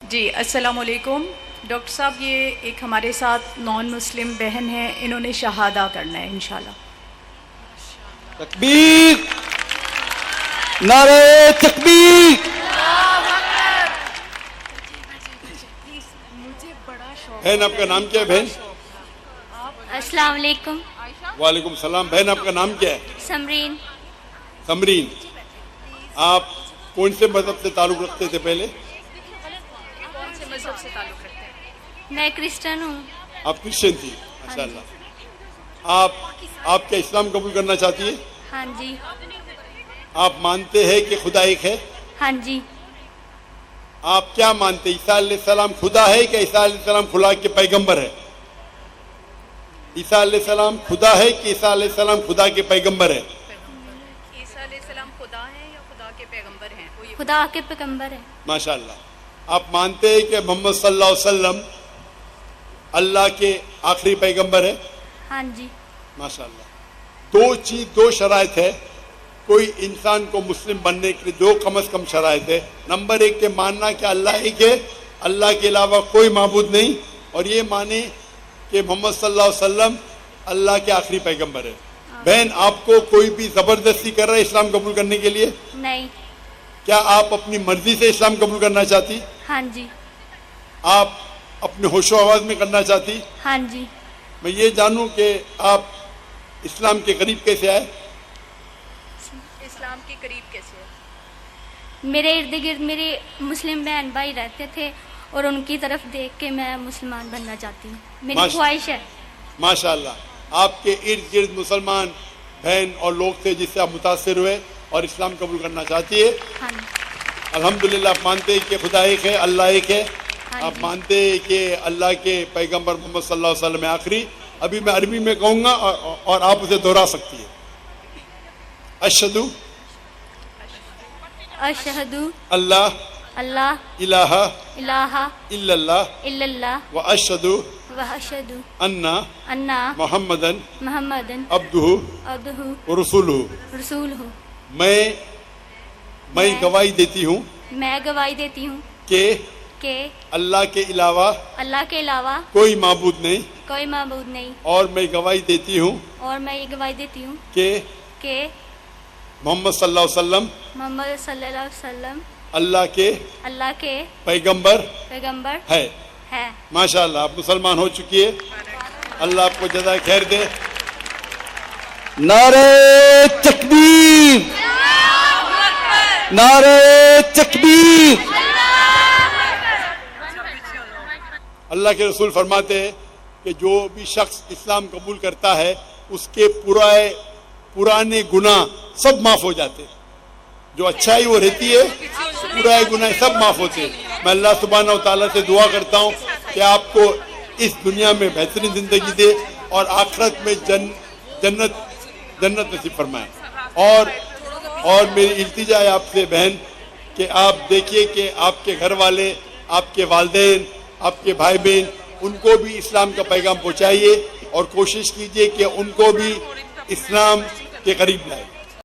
جی السلام علیکم ڈاکٹر صاحب، یہ ایک ہمارے ساتھ نان مسلم بہن ہے، انہوں نے شہادہ کرنا ہے انشاءاللہ۔ تکبیر، نعرہ تکبیر۔ بہن آپ کا نام کیا ہے بہن؟ السلام علیکم۔ وعلیکم السلام۔ بہن آپ کا نام کیا ہے؟ سمرین۔ سمرین، آپ کون سے مذہب سے تعلق رکھتے تھے پہلے؟ کون سے مذہب سے تعلق رکھتے ہیں؟ میں کرسچن ہوں۔ آپ کرسچن تھی، ماشاء اللہ۔ آپ کیا اسلام قبول کرنا چاہتی ہے؟ ہاں جی۔ آپ مانتے ہیں کہ خدا ایک ہے؟ ہاں جی۔ آپ کیا مانتے ہیں، عیسیٰ علیہ السلام خدا ہے کہ عیسیٰ علیہ السلام خدا کے پیغمبر ہے؟ عیسیٰ علیہ السلام خدا ہے کہ عیسیٰ علیہ السلام خدا کے پیغمبر ہے؟ عیسیٰ علیہ السلام خدا ہیں یا خدا کے پیغمبر ہیں؟ خدا کے پیغمبر ہے۔ ماشاء اللہ۔ آپ مانتے ہیں کہ محمد صلی اللہ علیہ وسلم اللہ کے آخری پیغمبر ہے؟ ہاں جی۔ ماشاء اللہ۔ دو شرائط ہے کوئی انسان کو مسلم بننے کے لیے، دو کم از کم شرائط ہے۔ نمبر ایک کہ ماننا کہ اللہ ایک ہے، اللہ کے علاوہ کوئی معبود نہیں، اور یہ مانے کہ محمد صلی اللہ علیہ وسلم اللہ کے آخری پیغمبر ہے۔ بہن، آپ کو کوئی بھی زبردستی کر رہا ہے اسلام قبول کرنے کے لیے؟ نہیں۔ کیا آپ اپنی مرضی سے اسلام قبول کرنا چاہتی؟ ہاں جی۔ آپ اپنے ہوش و آواز میں کرنا چاہتی؟ ہاں جی۔ میں یہ جانوں کہ آپ اسلام کے قریب کیسے آئے؟ اسلام کے قریب کیسے ہے؟ میرے ارد گرد میرے مسلم بہن بھائی رہتے تھے اور ان کی طرف دیکھ کے میں مسلمان بننا چاہتی ہوں، میری خواہش ہے۔ ماشاء اللہ۔ آپ کے ارد گرد مسلمان بہن اور لوگ تھے جس سے آپ متاثر ہوئے اور اسلام قبول کرنا چاہتی ہے؟ ہاں جی۔ الحمدللہ۔ آپ مانتے ہیں کہ خدا ایک ہے، اللہ ایک ہے؟ آپ مانتے ہیں کہ اللہ کے پیغمبر محمد صلی اللہ علیہ وسلم آخری؟ ابھی میں عربی میں کہوں گا اور آپ اسے دہرا سکتی ہے۔ اشہدو اشہدو اللہ اللہ الہ الہ الا اللہ الا اللہ واشہدو واشہدو انا انا محمدن محمدن عبدہ عبدہ ورسولہ۔ رسولہ۔ میں گواہی دیتی ہوں میں گواہی دیتی ہوں کہ اللہ کے علاوہ کوئی معبود نہیں، کوئی معبود نہیں، اور میں گواہی دیتی ہوں اور میں یہ گواہی دیتی ہوں کہ محمد صلی اللہ علیہ وسلم محمد صلی اللہ علیہ وسلم اللہ کے پیغمبر ہے۔ ماشاء اللہ، آپ مسلمان ہو چکی ہے۔ اللہ آپ کو جزائے خیر دے۔ نعرہ تکبیر، نعرہ تکبیر۔ اللہ کے رسول فرماتے ہیں کہ جو بھی شخص اسلام قبول کرتا ہے اس کے پرانے گناہ سب معاف ہو جاتے ہیں، جو اچھائی وہ رہتی ہے پرانے گناہ سب معاف ہوتے ہیں۔ میں اللہ سبحانہ و تعالیٰ سے دعا کرتا ہوں کہ آپ کو اس دنیا میں بہترین زندگی دے اور آخرت میں جنت نصیب فرمائے۔ اور میری التجا ہے آپ سے بہن کہ آپ دیکھیے کہ آپ کے گھر والے، آپ کے والدین، آپ کے بھائی بہن، ان کو بھی اسلام کا پیغام پہنچائیے اور کوشش کیجیے کہ ان کو بھی اسلام کے قریب لائے۔